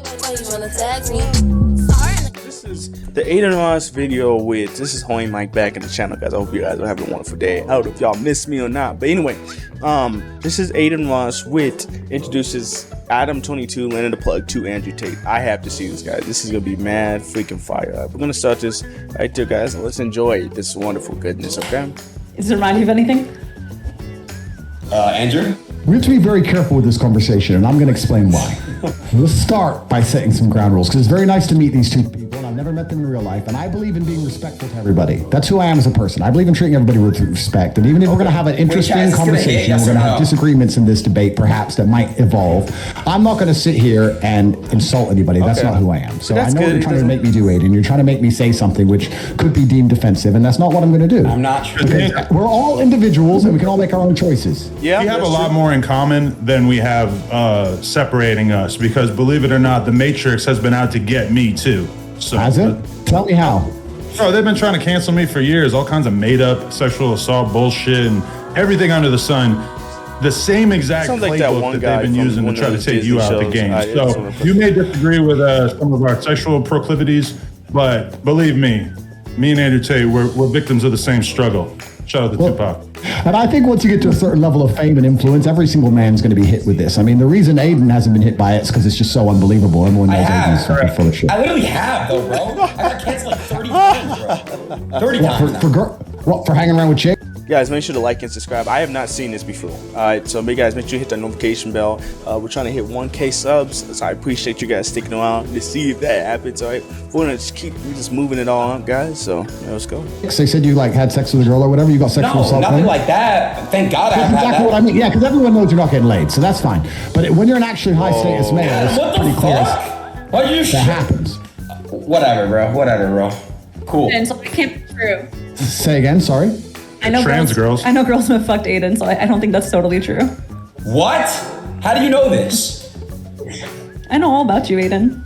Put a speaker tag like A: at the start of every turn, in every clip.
A: This is the Adin video with, this is Hoing Mike back in the channel, guys. I hope you guys are having a wonderful day. I don't know if y'all missed me or not, but anyway, this is Adin with introduces Adam22 Lena the plug to Andrew Tate. I have to see this, guys. This is gonna be mad freaking fire. We're gonna start this right there, guys. Let's enjoy this wonderful goodness, okay?
B: Does it remind you of anything?
C: Andrew?
D: We have to be very careful with this conversation, and I'm going to explain why. Let's start by setting some ground rules, because it's very nice to meet these two people, and I've never met them in real life, and I believe in being respectful to everybody. That's who I am as a person. I believe in treating everybody with respect, and even if we're going to have an interesting conversation, we're going to have disagreements in this debate, perhaps, that might evolve, I'm not going to sit here and insult anybody. That's not who I am. So I know what you're trying to make me do, Adin. You're trying to make me say something which could be deemed offensive, and that's not what I'm going to do.
C: I'm not sure.
D: We're all individuals, and we can all make our own choices.
A: Yeah,
E: we have a lot more in common than we have separating us, because believe it or not, the Matrix has been out to get me too. So,
D: has it? Tell me how.
E: Bro, they've been trying to cancel me for years. All kinds of made up sexual assault bullshit and everything under the sun. The same exact playbook that they've been using to try to take you out the game. So you may disagree with some of our sexual proclivities, but believe me and Andrew Tate, we're victims of the same struggle. Shout out to Tupac.
D: And I think once you get to a certain level of fame and influence, every single man's going to be hit with this. I mean, the reason Adin hasn't been hit by it is because it's just so unbelievable. Everyone knows Adin's fucking full of shit.
C: I literally have, though, bro. I got canceled like 30 times, bro. 30 times.
D: For hanging around with chicks?
A: Guys, make sure to like and subscribe. I have not seen this before. Alright, so guys, make sure you hit that notification bell. We're trying to hit 1K subs, so I appreciate you guys sticking around to see if that happens. Alright, we're gonna just keep moving it all up, guys. So yeah, let's go.
D: They said you like had sex with a girl or whatever. You got sexual assault.
C: No, nothing like that. Thank God I haven't had that.
D: What I mean. Yeah, because everyone knows you're not getting laid, so that's fine. But when you're an actually high status male, it's pretty clear.
C: What you
D: that happens.
C: Whatever, bro. Cool.
B: And so it can't be true.
D: Say again. Sorry.
B: I know girls who have fucked Adin, so I don't think that's totally true.
C: What? How do you know this?
B: I know all about you, Adin.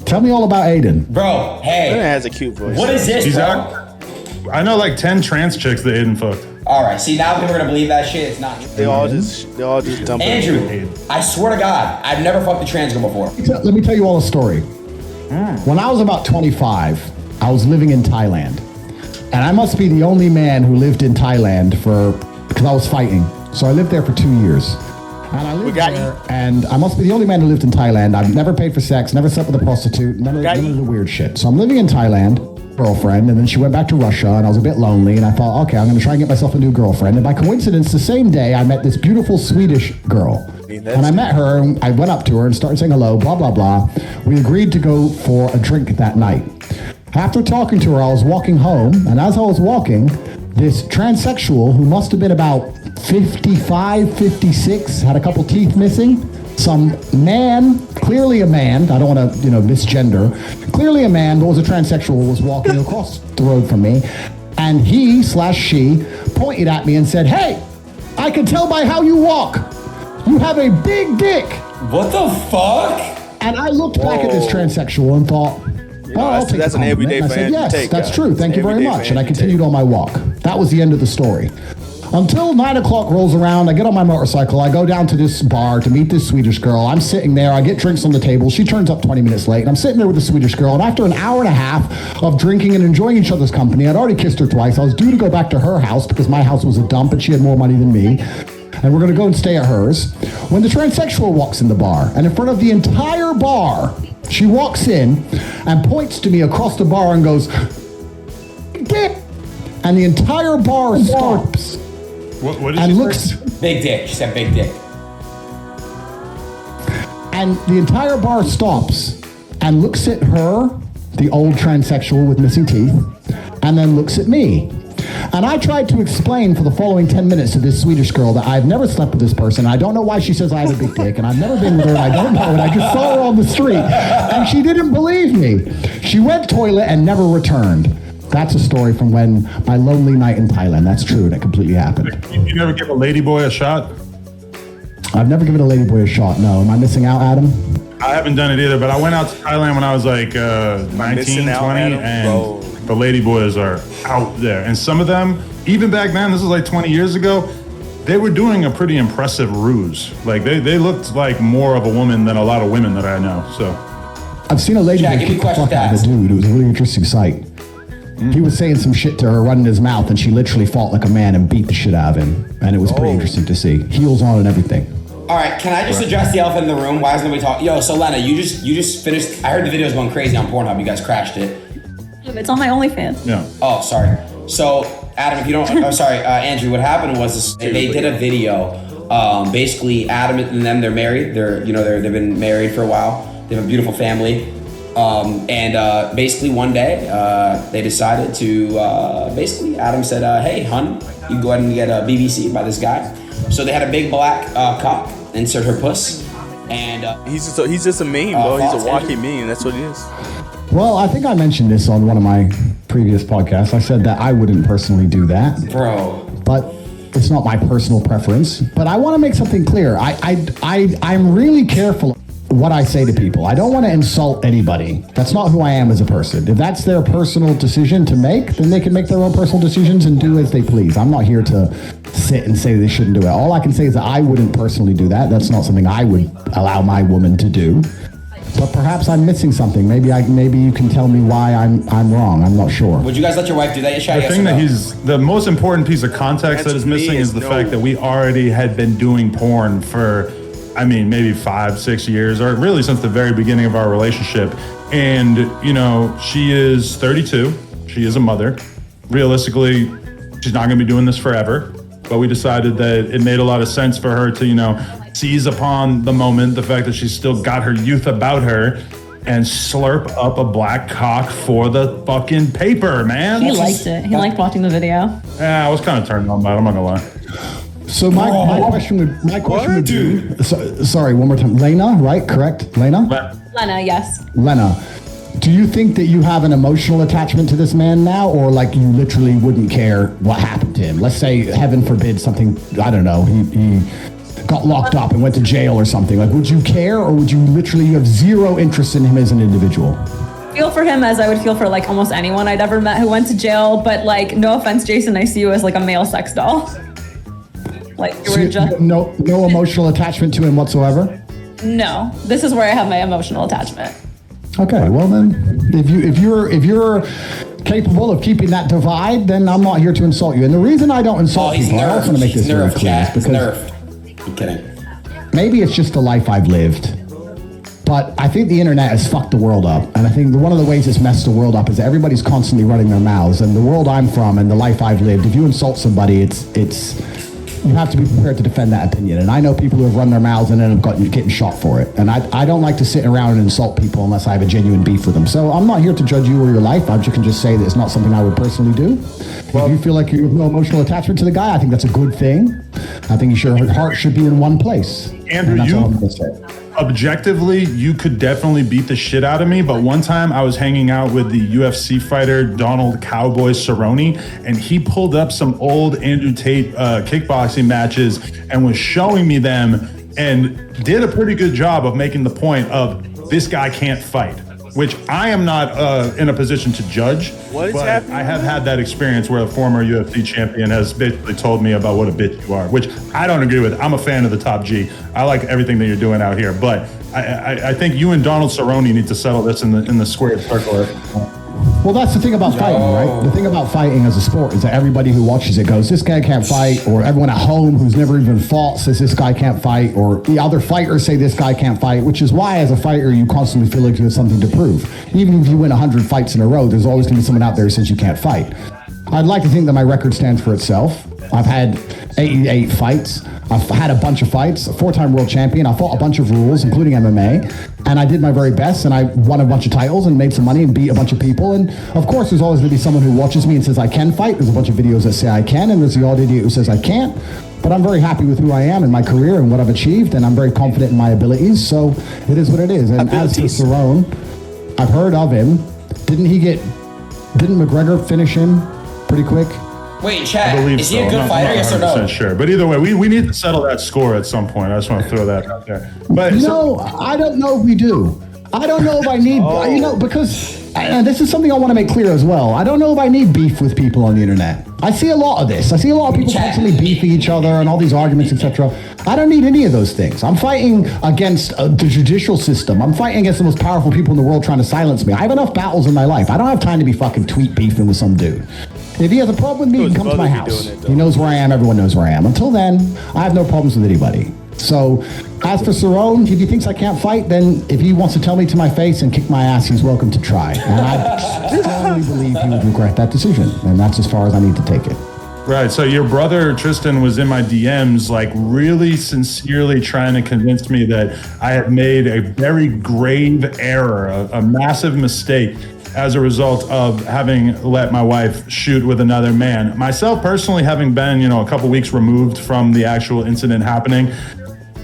D: Tell me all about Adin.
C: Bro, hey.
A: Adin has a cute voice.
C: What is this, bro?
E: I know like 10 trans chicks that Adin fucked.
C: All right, see, now people are gonna believe that shit. It's not.
A: They all just dump it.
C: Andrew, I swear to God, I've never fucked a trans girl before.
D: Let me tell you all a story. When I was about 25, I was living in Thailand. And I must be the only man who lived in Thailand because I was fighting. So I lived there for 2 years. And I lived there, and I must be the only man who lived in Thailand. I've never paid for sex, never slept with a prostitute, none of the weird shit. So I'm living in Thailand, girlfriend, and then she went back to Russia, and I was a bit lonely, and I thought, okay, I'm gonna try and get myself a new girlfriend. And by coincidence, the same day, I met this beautiful Swedish girl. And I met her, and I went up to her and started saying hello, blah, blah, blah. We agreed to go for a drink that night. After talking to her, I was walking home, and as I was walking, this transsexual who must have been about 55, 56, had a couple teeth missing, some man, clearly a man, I don't want to, misgender, clearly a man, but was a transsexual, was walking across the road from me, and he/she pointed at me and said, "Hey, I can tell by how you walk. You have a big dick."
C: What the fuck?
D: And I looked back at this transsexual and thought,
A: that's an everyday for Andrew Tate.
D: Yes, that's true. Thank you very much. And I continued on my walk. That was the end of the story. Until 9 o'clock rolls around, I get on my motorcycle, I go down to this bar to meet this Swedish girl. I'm sitting there, I get drinks on the table. She turns up 20 minutes late, and I'm sitting there with the Swedish girl, and after an hour and a half of drinking and enjoying each other's company, I'd already kissed her twice. I was due to go back to her house because my house was a dump and she had more money than me. And we're gonna go and stay at hers. When the transsexual walks in the bar, and in front of the entire bar, she walks in and points to me across the bar and goes, "Dick!" And the entire bar stops.
E: What did
D: and
E: she
D: looks
E: say?
C: Big dick. She said big dick.
D: And the entire bar stops and looks at her, the old transsexual with missing teeth, and then looks at me. And I tried to explain for the following 10 minutes to this Swedish girl that I've never slept with this person. I don't know why she says I have a big dick, and I've never been with her, and I don't know, and I just saw her on the street. And she didn't believe me. She went toilet and never returned. That's a story from when my lonely night in Thailand. That's true, that completely happened.
E: You never give a ladyboy a shot?
D: I've never given a ladyboy a shot, no. Am I missing out, Adam?
E: I haven't done it either, but I went out to Thailand when I was like 19, 20, and the ladyboys are out there. And some of them, even back then, this was like 20 years ago, they were doing a pretty impressive ruse. Like they looked like more of a woman than a lot of women that I know. So
D: I've seen a lady that kicked the fuck out of a dude. It was a really interesting sight. He was saying some shit to her, running his mouth, and she literally fought like a man and beat the shit out of him. And it was pretty interesting to see. Heels on and everything.
C: All right, can I just address the elephant in the room? Why isn't nobody talking? Yo, so Lena, you just finished. I heard the video was going crazy on Pornhub. You guys crashed it.
B: It's on my OnlyFans.
E: Yeah.
C: Oh, sorry. So, Adam, if you don't, I'm sorry, Andrew. What happened was they did a video. Basically, Adam and them, they're married. They've been married for a while. They have a beautiful family. And basically one day they decided to basically Adam said, hey, hun, you can go ahead and get a BBC by this guy. So they had a big black cock insert her puss. And
A: he's just a meme, bro. He's a walking meme. That's what he is.
D: Well, I think I mentioned this on one of my previous podcasts. I said that I wouldn't personally do that.
C: Bro.
D: But it's not my personal preference. But I want to make something clear. I'm really careful what I say to people. I don't want to insult anybody. That's not who I am as a person. If that's their personal decision to make, then they can make their own personal decisions and do as they please. I'm not here to sit and say they shouldn't do it. All I can say is that I wouldn't personally do that. That's not something I would allow my woman to do. But perhaps I'm missing something. Maybe you can tell me why I'm wrong. I'm not sure.
C: Would you guys let your wife do that?
E: The thing that the most important piece of context that is missing is the fact that we already had been doing porn for, I mean, maybe 5-6 years, or really since the very beginning of our relationship. And, she is 32. She is a mother. Realistically, she's not going to be doing this forever. But we decided that it made a lot of sense for her to, seize upon the moment, the fact that she's still got her youth about her, and slurp up a black cock for the fucking paper, man.
B: He liked it. He liked watching the video.
E: Yeah, I was kind of turned on by it, I'm not going to lie.
D: So my question would be, sorry, one more time. Lena, right? Correct? Lena,
B: yes.
D: Lena, do you think that you have an emotional attachment to this man now, or like you literally wouldn't care what happened to him? Let's say, heaven forbid, something, I don't know, he got locked up and went to jail or something. Like, would you care, or would you literally have zero interest in him as an individual?
B: Feel for him as I would feel for like almost anyone I'd ever met who went to jail, but like, no offense, Jason, I see you as like a male sex doll. Like, you were just
D: no emotional attachment to him whatsoever?
B: No, this is where I have my emotional attachment.
D: Okay, well then, if you're capable of keeping that divide, then I'm not here to insult you. And the reason I don't insult people, I also want to make this very clear, is because
C: I'm kidding.
D: Maybe it's just the life I've lived. But I think the internet has fucked the world up. And I think one of the ways it's messed the world up is that everybody's constantly running their mouths. And the world I'm from and the life I've lived, if you insult somebody, it's you have to be prepared to defend that opinion. And I know people who have run their mouths and end up getting shot for it. And I don't like to sit around and insult people unless I have a genuine beef with them. So I'm not here to judge you or your life. I can just say that it's not something I would personally do. Well, if you feel like you have no emotional attachment to the guy, I think that's a good thing. I think your heart should be in one place.
E: Andrew, objectively, you could definitely beat the shit out of me, but one time I was hanging out with the UFC fighter Donald Cowboy Cerrone, and he pulled up some old Andrew Tate kickboxing matches and was showing me them, and did a pretty good job of making the point of this guy can't fight, which I am not in a position to judge.
A: What is happening?
E: I have had that experience where a former UFC champion has basically told me about what a bitch you are, which I don't agree with. I'm a fan of the Top G. I like everything that you're doing out here, but I think you and Donald Cerrone need to settle this in the squared circle.
D: Well, that's the thing about fighting, right? The thing about fighting as a sport is that everybody who watches it goes, this guy can't fight, or everyone at home who's never even fought says this guy can't fight, or the other fighters say this guy can't fight, which is why as a fighter you constantly feel like you have something to prove. Even if you win 100 fights in a row, there's always going to be someone out there who says you can't fight. I'd like to think that my record stands for itself. I've had 88 fights. I've had a bunch of fights, a 4-time world champion. I fought a bunch of rules, including MMA, and I did my very best, and I won a bunch of titles and made some money and beat a bunch of people. And of course, there's always going to be someone who watches me and says I can fight. There's a bunch of videos that say I can, and there's the odd idiot who says I can't. But I'm very happy with who I am in my career and what I've achieved, and I'm very confident in my abilities, so it is what it is. And as for Cerrone, I've heard of him. Didn't McGregor finish him pretty quick?
C: Wait, Chad, is he a good fighter? Yes or no?
E: Sure, but either way, we need to settle that score at some point. I just want to throw that out there. But
D: I don't know if we do. I don't know if I need, because and this is something I want to make clear as well. I don't know if I need beef with people on the internet. I see a lot of this. I see a lot of people constantly beefing each other and all these arguments, etc. I don't need any of those things. I'm fighting against the judicial system. I'm fighting against the most powerful people in the world trying to silence me. I have enough battles in my life. I don't have time to be fucking tweet beefing with some dude. If he has a problem with me, he can come to my house. He knows where I am. Everyone knows where I am. Until then, I have no problems with anybody. So, as for Cerrone, if he thinks I can't fight, then if he wants to tell me to my face and kick my ass, he's welcome to try. And I strongly believe he would regret that decision. And that's as far as I need to take it.
E: Right. So your brother Tristan was in my DMs, like really sincerely trying to convince me that I had made a very grave error, a massive mistake as a result of having let my wife shoot with another man. Myself personally, having been, a couple weeks removed from the actual incident happening,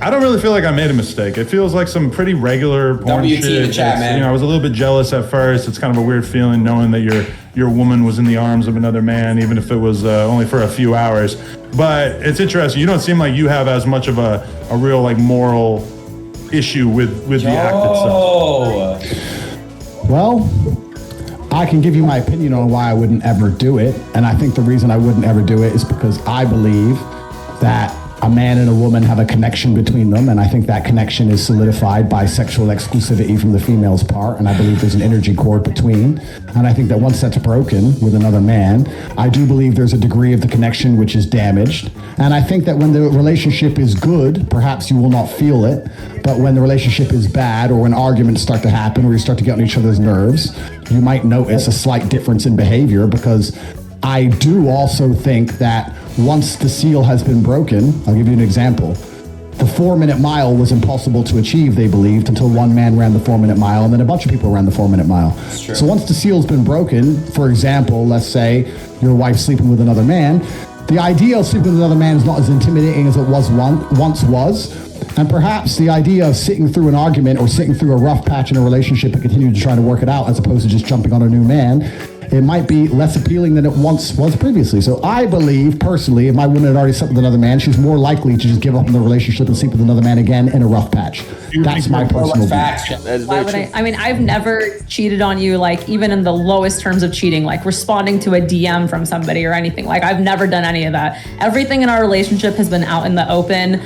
E: I don't really feel like I made a mistake. It feels like some pretty regular porn
C: WT
E: shit.
C: in the chat, man.
E: I was a little bit jealous at first. It's kind of a weird feeling knowing that your woman was in the arms of another man, even if it was only for a few hours. But it's interesting. You don't seem like you have as much of a real like moral issue with the act itself.
D: Well, I can give you my opinion on why I wouldn't ever do it. And I think the reason I wouldn't ever do it is because I believe that a man and a woman have a connection between them, and I think that connection is solidified by sexual exclusivity from the female's part, and I believe there's an energy cord between. And I think that once that's broken with another man, I do believe there's a degree of the connection which is damaged. And I think that when the relationship is good, perhaps you will not feel it, but when the relationship is bad, or when arguments start to happen, or you start to get on each other's nerves, you might notice a slight difference in behavior, because I do also think that once the seal has been broken, I'll give you an example. The 4-minute mile was impossible to achieve, they believed, until one man ran the 4-minute mile, and then a bunch of people ran the 4-minute mile. So once the seal's been broken, for example, let's say your wife's sleeping with another man, the idea of sleeping with another man is not as intimidating as it once was. And perhaps the idea of sitting through an argument or sitting through a rough patch in a relationship and continuing to try to work it out, as opposed to just jumping on a new man, it might be less appealing than it once was previously. So I believe, personally, if my woman had already slept with another man, she's more likely to just give up on the relationship and sleep with another man again in a rough patch. That's my personal view.
B: Why would I mean, I've never cheated on you, like, even in the lowest terms of cheating, like responding to a DM from somebody or anything. Like, I've never done any of that. Everything in our relationship has been out in the open.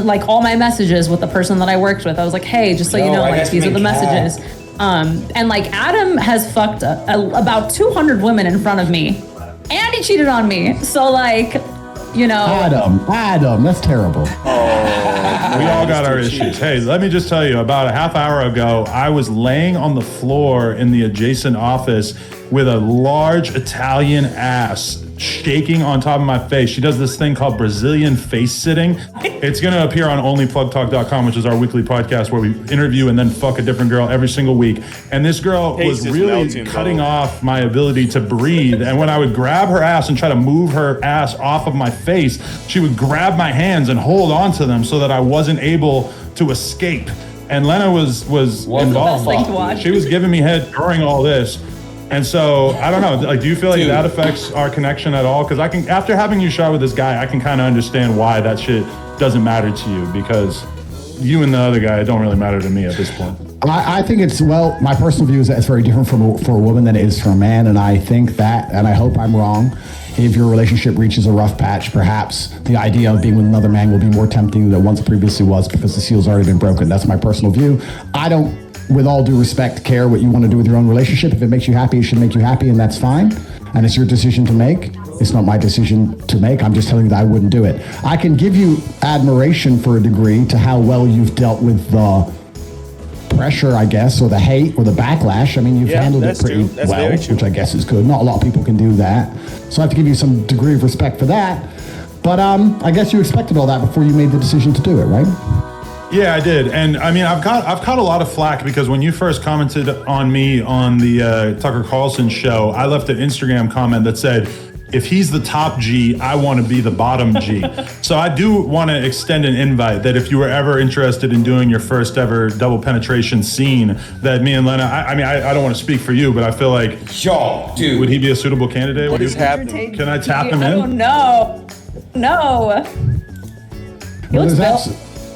B: Like all my messages with the person that I worked with, I was like, hey, just so you know, like, these are the messages. And like Adam has fucked about 200 women in front of me, and he cheated on me. So like,
D: Adam, that's terrible.
E: We all got our issues. Hey, let me just tell you, about a half hour ago, I was laying on the floor in the adjacent office with a large Italian ass shaking on top of my face. She does this thing called Brazilian face sitting. It's going to appear on onlyplugtalk.com, which is our weekly podcast where we interview and then fuck a different girl every single week. And this girl was really cutting off my ability to breathe. And when I would grab her ass and try to move her ass off of my face, she would grab my hands and hold on to them so that I wasn't able to escape. And Lena was involved. She was giving me head during all this. And so, I don't know, like, do you feel like that affects our connection at all? Because after having you shot with this guy, I can kind of understand why that shit doesn't matter to you, because you and the other guy don't really matter to me at this point.
D: I think my personal view is that it's very different for a woman than it is for a man. And I think that, and I hope I'm wrong, if your relationship reaches a rough patch, perhaps the idea of being with another man will be more tempting than it once previously was, because the seal's already been broken. That's my personal view. I don't, with all due respect, care what you want to do with your own relationship. If it makes you happy, it should make you happy, and that's fine. And it's your decision to make. It's not my decision to make. I'm just telling you that I wouldn't do it. I can give you admiration for a degree to how well you've dealt with the pressure, I guess, or the hate or the backlash. I mean, you've handled it pretty well, which I guess is good. Not a lot of people can do that. So I have to give you some degree of respect for that. But I guess you expected all that before you made the decision to do it, right?
E: Yeah, I did. And I mean, I've caught a lot of flack because when you first commented on me on the Tucker Carlson show, I left an Instagram comment that said, if he's the top G, I want to be the bottom G. So I do want to extend an invite that if you were ever interested in doing your first ever double penetration scene, that me and Lena, I don't want to speak for you, but I feel like,
C: dude,
E: would he be a suitable candidate?
A: What is happening?
E: Can I tap him in?
B: Oh, no. He looks built.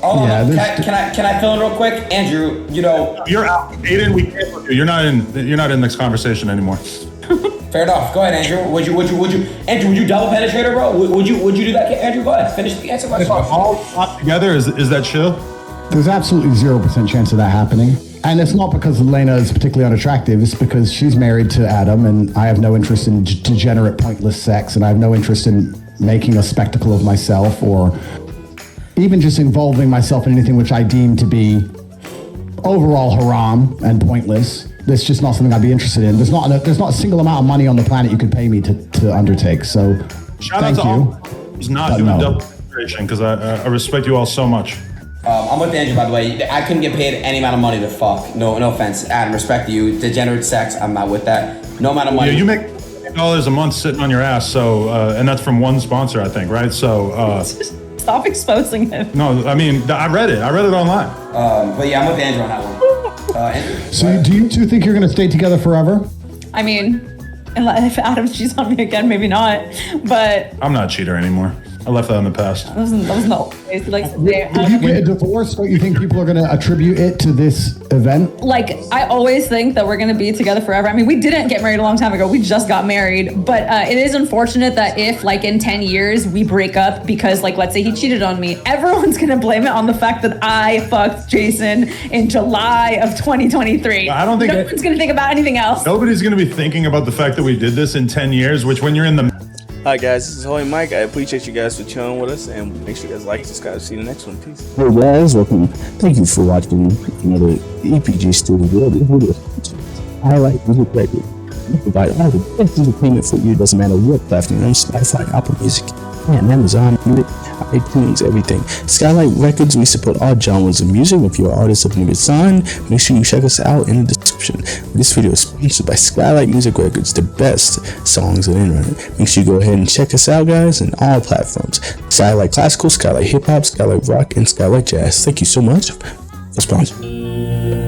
C: Oh, yeah, can I fill in real quick, Andrew? You know,
E: you're out. Aiden, we can't look you. You're not in this conversation anymore.
C: Fair enough. Go ahead, Andrew. Would you, Andrew? Would you double penetrate her, bro? Would you do that, Andrew? Go ahead. Finish the answer question.
E: All together is that chill?
D: There's absolutely 0% chance of that happening. And it's not because Lena is particularly unattractive. It's because she's married to Adam, and I have no interest in degenerate, pointless sex, and I have no interest in making a spectacle of myself or even just involving myself in anything which I deem to be overall haram and pointless. That's just not something I'd be interested in. There's not a single amount of money on the planet you could pay me to undertake. So
E: shout out to all who's not doing double penetration, because I respect you all so much.
C: I'm with Andrew, by the way. I couldn't get paid any amount of money to fuck. No offense, Adam. Respect to you. Degenerate sex, I'm not with that. No amount of money.
E: Yeah, you make $8 a month sitting on your ass. So, and that's from one sponsor, I think, right? So,
B: stop exposing him.
E: No, I mean, I read it online.
C: But yeah, I'm with Andrew on that one. Andrew,
D: so, do you two think you're going to stay together forever?
B: I mean, if Adam cheats on me again, maybe not. But
E: I'm not a cheater anymore. I left that in the past.
B: That was no. Like,
D: if you get a divorce, don't you think people are going to attribute it to this event?
B: Like, I always think that we're going to be together forever. I mean, we didn't get married a long time ago. We just got married. But it is unfortunate that if, like, in 10 years we break up because, like, let's say he cheated on me, everyone's going to blame it on the fact that I fucked Jason in July of 2023.
E: I don't think
B: no one's going to think about anything else.
E: Nobody's going to be thinking about the fact that we did this in 10 years, which when you're in the...
A: Alright guys, this is Holy Mike. I appreciate you guys for chilling with us, and make sure you guys like, subscribe, see you in the next one. Peace.
F: Hey guys, welcome. Thank you for watching another EPG Studio video. Highlight music record. We provide all the best entertainment for you. Doesn't matter what platform you're on, Spotify, Apple Music, and Amazon Music, iTunes, everything. Skylight Records, we support all genres of music. If you're an artist looking to get signed, make sure you check us out in the description. This video is sponsored by Skylight Music Records, the best songs on the internet. Make sure you go ahead and check us out, guys, on all platforms. Skylight Classical, Skylight Hip Hop, Skylight Rock, and Skylight Jazz. Thank you so much for sponsoring.